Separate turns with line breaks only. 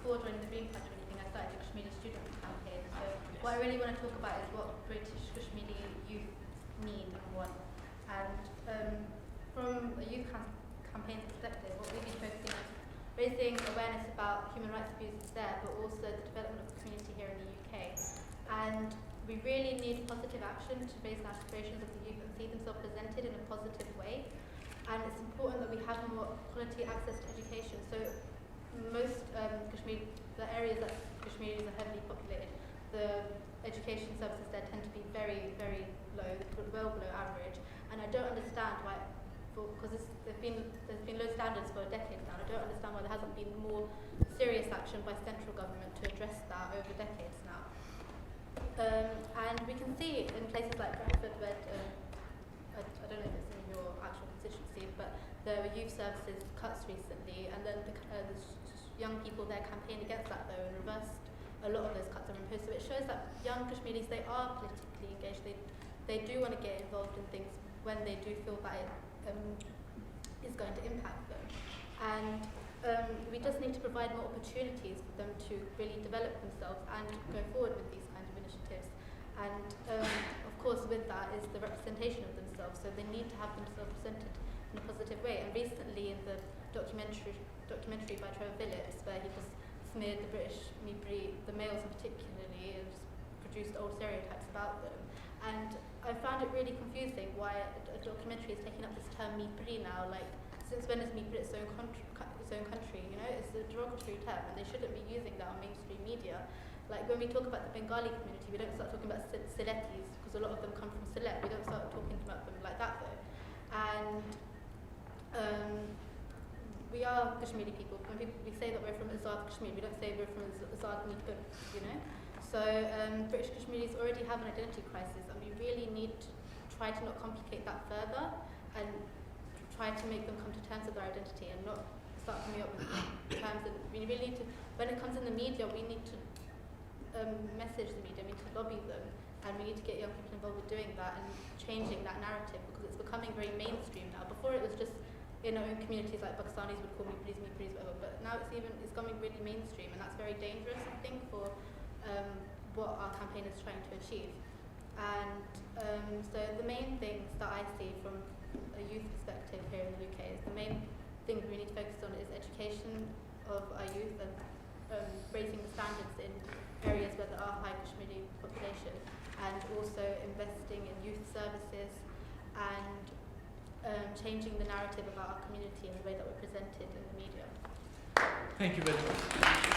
before joining the Green Party or anything, I started the Kashmiri Student Campaign. So what I really want to talk about is what British Kashmiri youth need and want. And from a youth campaign perspective, what we've been focusing on is raising awareness about human rights abuses there, but also the development of the community here in the UK. And we really need positive action to raise the aspirations of the youth and see themselves presented in a positive way. And it's important that we have more quality access to education. So most the areas that Kashmiris are heavily populated, the education services there tend to be very, very low, well below average. And I don't understand why, because there's been low standards for a decade now. I don't understand why there hasn't been more serious action by central government to address that over decades now. And we can see in places like Bradford, where I don't know if it's in your actual constituency, but there were youth services cuts recently, and then the young people there campaigned against that though and reversed a lot of those cuts are imposed. So it shows that young Kashmiris, they are politically engaged. They do want to get involved in things when they do feel that it is going to impact them. And we just need to provide more opportunities for them to really develop themselves and go forward with these kinds of initiatives. And of course with that is the representation of themselves, so they need to have themselves presented in a positive way. And recently in the documentary by Trevor Phillips, where he just smeared the British Mipri, the males particularly, and just produced old stereotypes about them. And I found it really confusing why a documentary is taking up this term Mipri now. Like, since when is Mipri its own country? You know, it's a derogatory term, and they shouldn't be using that on mainstream media. Like, when we talk about the Bengali community, we don't start talking about Siletis, because a lot of them come from Sylhet. We don't start talking about them like that though. And we are Kashmiri people. When we say that we're from Azad Kashmir, we don't say we're from Azad Nipur, you know? So British Kashmiris already have an identity crisis, and we really need to try to not complicate that further and try to make them come to terms with their identity and not start coming up with terms that we really need to, when it comes in the media, we need to message the media, we need to lobby them, and we need to get young people involved with doing that and changing that narrative, because it's becoming very mainstream now. Before it was just in our own communities, like Pakistanis would call me please, whatever, but now it's becoming really mainstream, and that's very dangerous, I think, for what our campaign is trying to achieve. And so the main things that I see from a youth perspective here in the UK is the main thing we need to focus on is education of our youth and raising the standards in areas where there are high Kashmiri population, and also investing in youth services and changing the narrative about our community and the way that we're presented in the media.
Thank you very much.